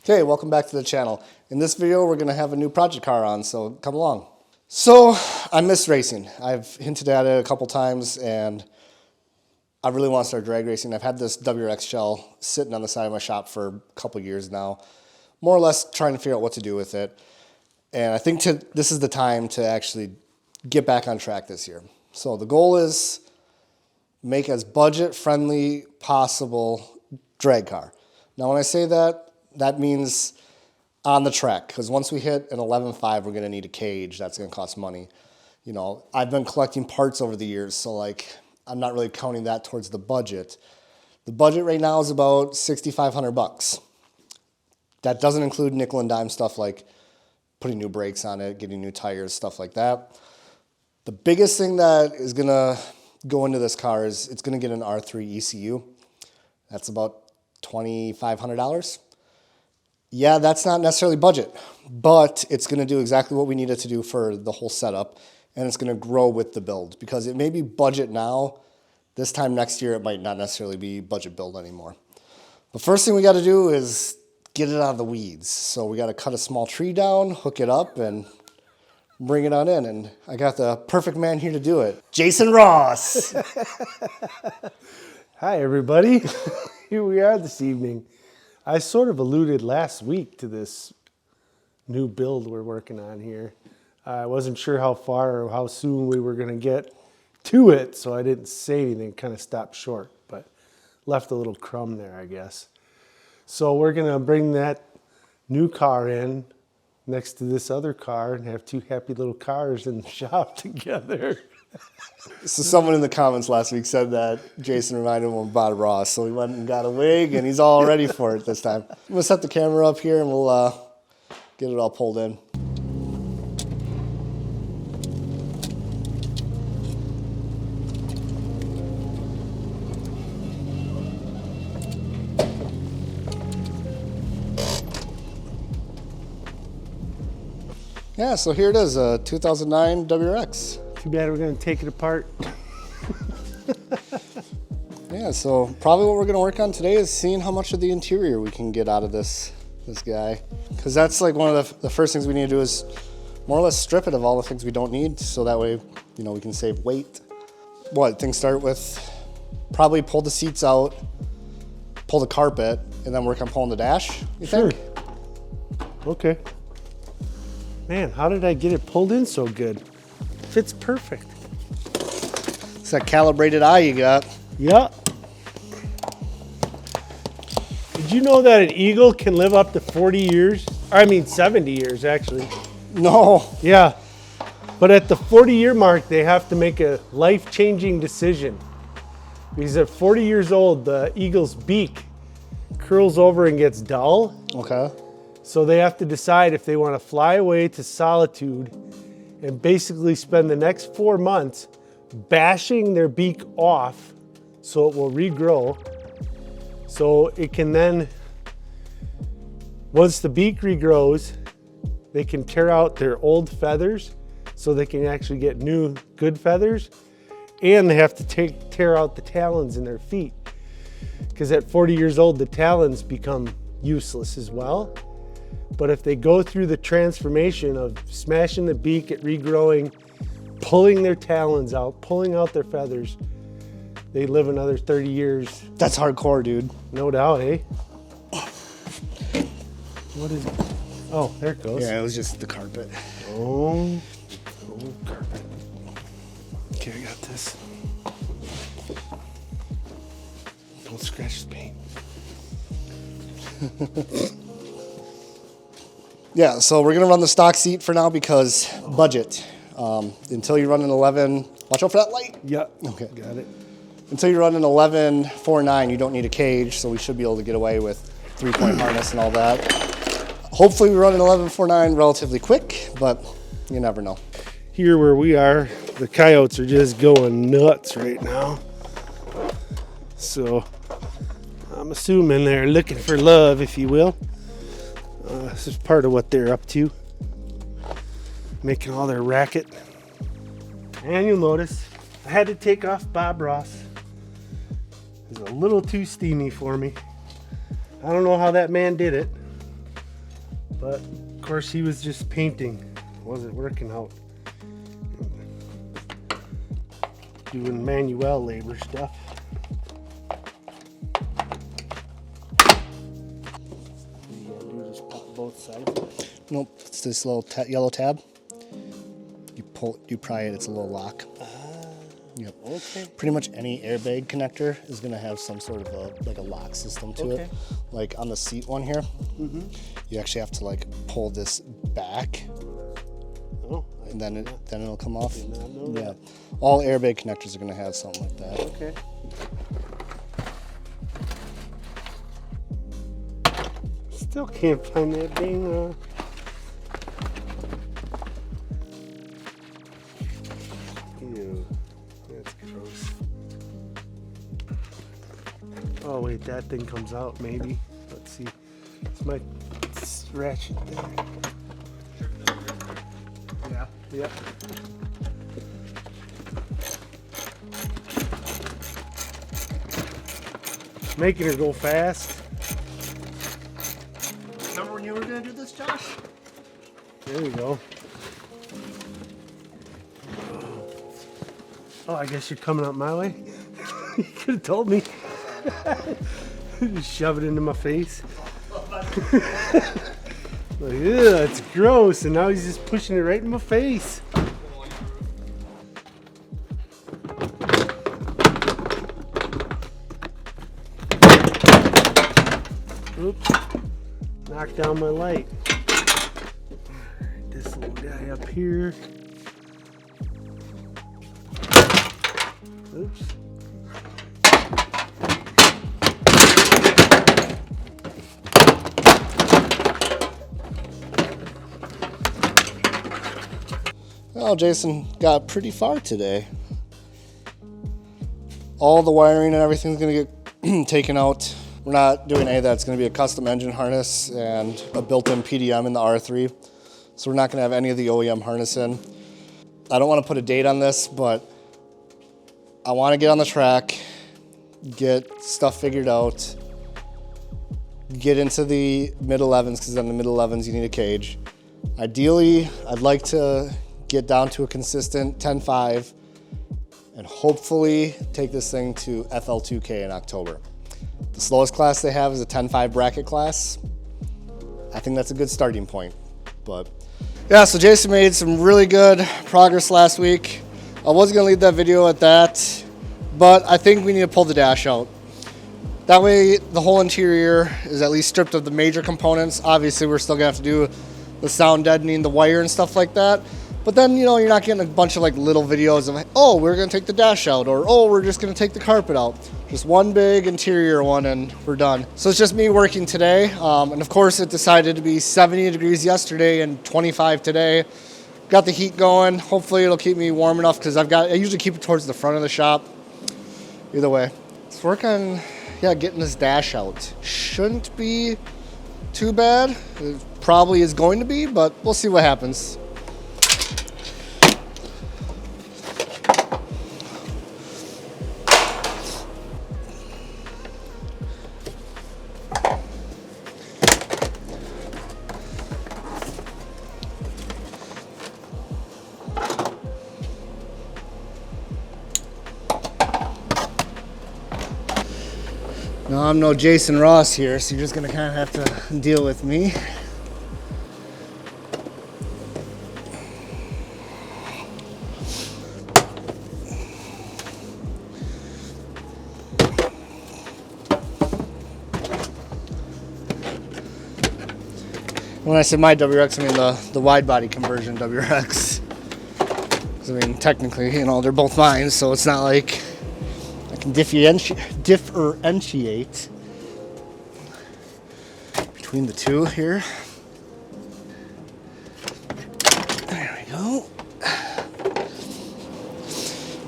Okay, welcome back to the channel. In this video, we're gonna have a new project car on, so come along. So, I miss racing. I've hinted at it a couple times, and I really want to start drag racing. I've had this WRX shell sitting on the side of my shop for a couple years now, more or less trying to figure out what to do with it. And I think this is the time to actually get back on track this year. So the goal is make as budget-friendly possible drag car. Now, when I say that, that means on the track, because once we hit an 11.5, we're going to need a cage. That's going to cost money. You know, I've been collecting parts over the years, so like I'm not really counting that towards the budget. The budget right now is about $6,500. That doesn't include nickel and dime stuff like putting new brakes on it, getting new tires, stuff like that. The biggest thing that is going to go into this car is it's going to get an R3 ECU. That's about $2,500. Yeah, that's not necessarily budget, but it's going to do exactly what we need it to do for the whole setup, and it's going to grow with the build because it may be budget now. This time next year, it might not necessarily be budget build anymore. The first thing we got to do is get it out of the weeds. So we got to cut a small tree down, hook it up, and bring it on in. And I got the perfect man here to do it, Jason Ross. Hi, everybody. Here we are this evening. I sort of alluded last week to this new build we're working on here. I wasn't sure how far or how soon we were going to get to it, so I didn't say anything, kind of stopped short, but left a little crumb there, I guess. So we're going to bring that new car in next to this other car and have two happy little cars in the shop together. So someone in the comments last week said that Jason reminded him of Bob Ross, so he went and got a wig, and he's all ready for it this time. I'm going to set the camera up here, and we'll get it all pulled in. Yeah, so here it is, a 2009 WRX. Too bad we're going to take it apart. Yeah, so probably what we're going to work on today is seeing how much of the interior we can get out of this guy. Because that's like one of the first things we need to do is more or less strip it of all the things we don't need, so that way, you know, we can save weight. Things start with probably pull the seats out, pull the carpet, and then work on pulling the dash, you think? Okay. Man, how did I get it pulled in so good? Fits perfect. It's that calibrated eye you got. Yeah. Did you know that an Eagle can live up to 40 years? I mean 70 years, actually. No. Yeah. But at the 40-year mark, they have to make a life-changing decision. Because at 40 years old, the Eagle's beak curls over and gets dull. Okay. So they have to decide if they want to fly away to solitude and basically spend the next 4 months bashing their beak off so it will regrow. So it can then, once the beak regrows, they can tear out their old feathers so they can actually get new good feathers. And they have to tear out the talons in their feet. Because at 40 years old, the talons become useless as well. But if they go through the transformation of smashing the beak, it regrowing, pulling their talons out, pulling out their feathers, they live another 30 years. That's hardcore, dude. No doubt, eh? What is it? Oh, there it goes. Yeah, it was just the carpet. Oh, carpet. Okay, I got this. Don't scratch the paint. Yeah, so we're gonna run the stock seat for now because budget. Until you run an 11, watch out for that light. Yeah, Okay. got it. Until you run an 11.49, you don't need a cage, so we should be able to get away with 3-point harness and all that. Hopefully we run an 11.49 relatively quick, but you never know. Here where we are, the coyotes are just going nuts right now. So I'm assuming they're looking for love, if you will. This is part of what they're up to, making all their racket. And you'll notice I had to take off Bob Ross. It was a little too steamy for me. I don't know how that man did it. But of course he was just painting. Wasn't working out. Doing manual labor stuff. You gotta do just pop both sides. Nope, it's this little yellow tab. You pry it, it's a little lock. Yep. Okay. Pretty much any airbag connector is going to have some sort of a lock system to it. Like on the seat one here, you actually have to like pull this back, and then it'll come off. Yeah. All airbag connectors are going to have something like that. Okay. Still can't find that dang. Ew, that's gross. Oh wait, that thing comes out maybe. Let's see. It's my ratchet there. Yeah. Yep. Making her go fast. Remember when you were going to do this, Josh? There you go. Oh, I guess you're coming up my way. You could have told me. Just shove it into my face. Like, ew, it's gross. And now he's just pushing it right in my face. Oops. Knocked down my light. This little guy up here. Oops. Well, Jason got pretty far today. All the wiring and everything's going to get taken out. We're not doing any of that. It's going to be a custom engine harness and a built-in PDM in the R3. So we're not going to have any of the OEM harness in. I don't want to put a date on this, but I want to get on the track, get stuff figured out, get into the mid-11s, because on the mid-11s you need a cage. Ideally, I'd like to get down to a consistent 10.5 and hopefully take this thing to FL2K in October. The slowest class they have is a 10.5 bracket class. I think that's a good starting point. But yeah, so Jason made some really good progress last week. I was gonna leave that video at that, but I think we need to pull the dash out. That way the whole interior is at least stripped of the major components. Obviously we're still gonna have to do the sound deadening, the wire and stuff like that. But then, you know, you're not getting a bunch of like little videos of, oh, we're gonna take the dash out, or oh, we're just gonna take the carpet out. Just one big interior one and we're done. So it's just me working today. And of course it decided to be 70 degrees yesterday and 25 today. Got the heat going. Hopefully it'll keep me warm enough because I usually keep it towards the front of the shop. Either way, let's work on, getting this dash out. Shouldn't be too bad. It probably is going to be, but we'll see what happens. Now, I'm no Jason Ross here, so you're just gonna kind of have to deal with me. When I say my WRX, I mean the wide body conversion WRX. 'Cause I mean, technically, you know, they're both mine, so it's not like I can differentiate between the two here. There we go.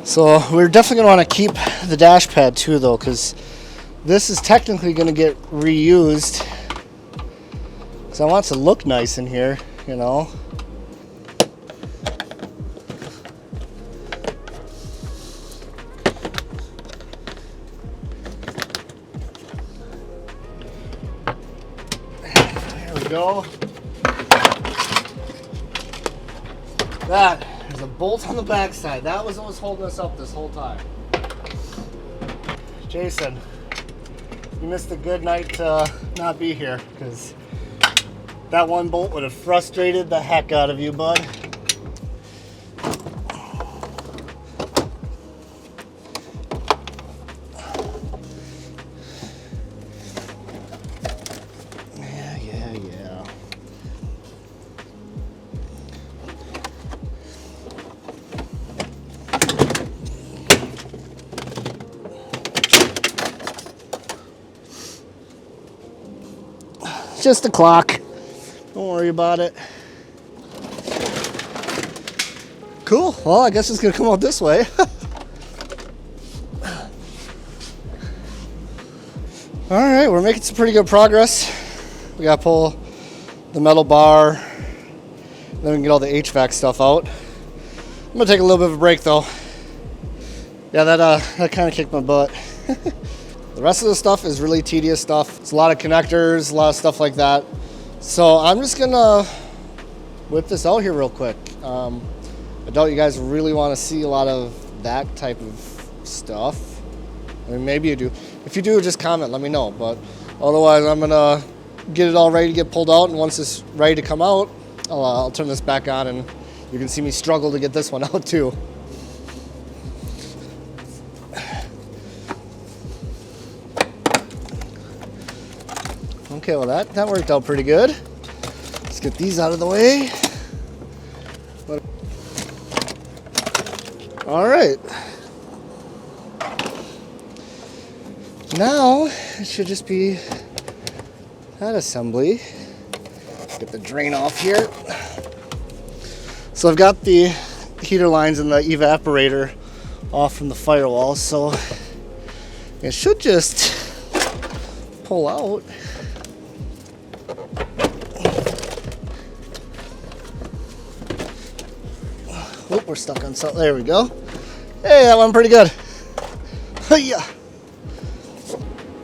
So we're definitely gonna want to keep the dash pad too, though, because this is technically gonna get reused. Because I want it to look nice in here, you know. There we go. That is a bolt on the backside. That was what was holding us up this whole time. Jason, you missed a good night to not be here, because that one bolt would have frustrated the heck out of you, bud. Yeah. Just a clock. Don't worry about it. Cool. Well, I guess it's gonna come out this way. All right, we're making some pretty good progress. We gotta pull the metal bar, then we can get all the HVAC stuff out. I'm gonna take a little bit of a break though. Yeah, that kind of kicked my butt. The rest of the stuff is really tedious stuff. It's a lot of connectors, a lot of stuff like that. So I'm just gonna whip this out here real quick. I doubt you guys really want to see a lot of that type of stuff. I mean, maybe you do. If you do, just comment, let me know. But otherwise, I'm gonna get it all ready to get pulled out. And once it's ready to come out, I'll turn this back on and you can see me struggle to get this one out too. Okay, well that worked out pretty good. Let's get these out of the way. All right. Now it should just be that assembly. Get the drain off here. So I've got the heater lines and the evaporator off from the firewall, so it should just pull out. Oh, we're stuck on something. There we go. Hey, that went pretty good. Hiya.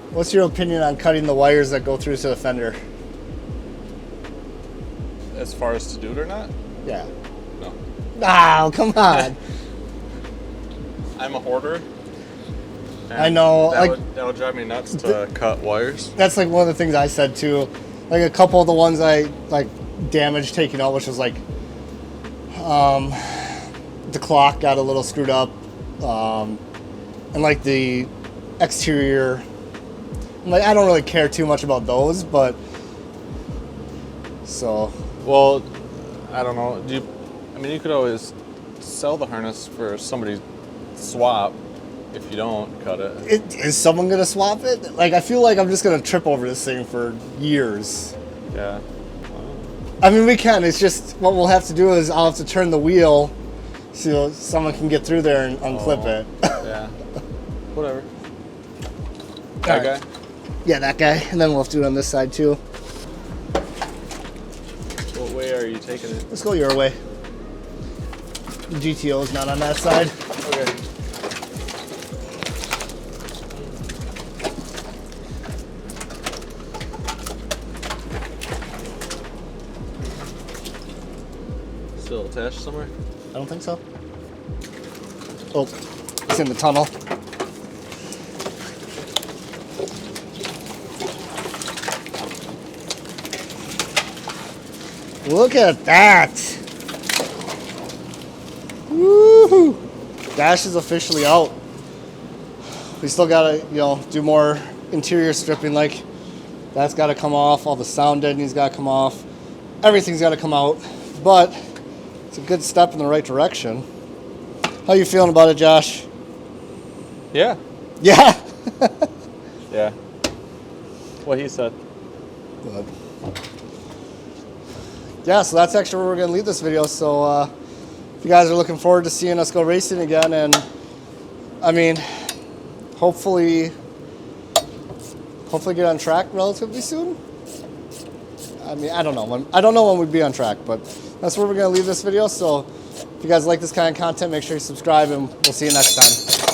What's your opinion on cutting the wires that go through to the fender? As far as to do it or not? Yeah. No. Oh, come on. I'm a hoarder. and I know. That would drive me nuts to cut wires. That's like one of the things I said too. Like a couple of the ones I like damaged taking out, which was like the clock got a little screwed up, and like the exterior. Like I don't really care too much about those, but so. Well, I don't know. You could always sell the harness for somebody's swap if you don't cut it. Is someone gonna swap it? Like I feel like I'm just gonna trip over this thing for years. Yeah. I mean, we can. It's just what we'll have to do is I'll have to turn the wheel so someone can get through there and unclip it. Yeah. Whatever. That Alright. guy? Yeah, that guy. And then we'll have to do it on this side too. What way are you taking it? Let's go your way. The GTO is not on that side. Okay. Still attached somewhere? I don't think so. Oh, it's in the tunnel. Look at that. Woohoo! Dash is officially out. We still gotta, do more interior stripping. Like that's gotta come off. All the sound deadening's gotta come off. Everything's gotta come out. But it's a good step in the right direction. How you feeling about it, Josh? Yeah. Yeah. Yeah. What he said. Good. Yeah, so that's actually where we're going to leave this video. So if you guys are looking forward to seeing us go racing again, and I mean, hopefully get on track relatively soon. I mean, I don't know when we'd be on track, but that's where we're going to leave this video. So if you guys like this kind of content, make sure you subscribe, and we'll see you next time.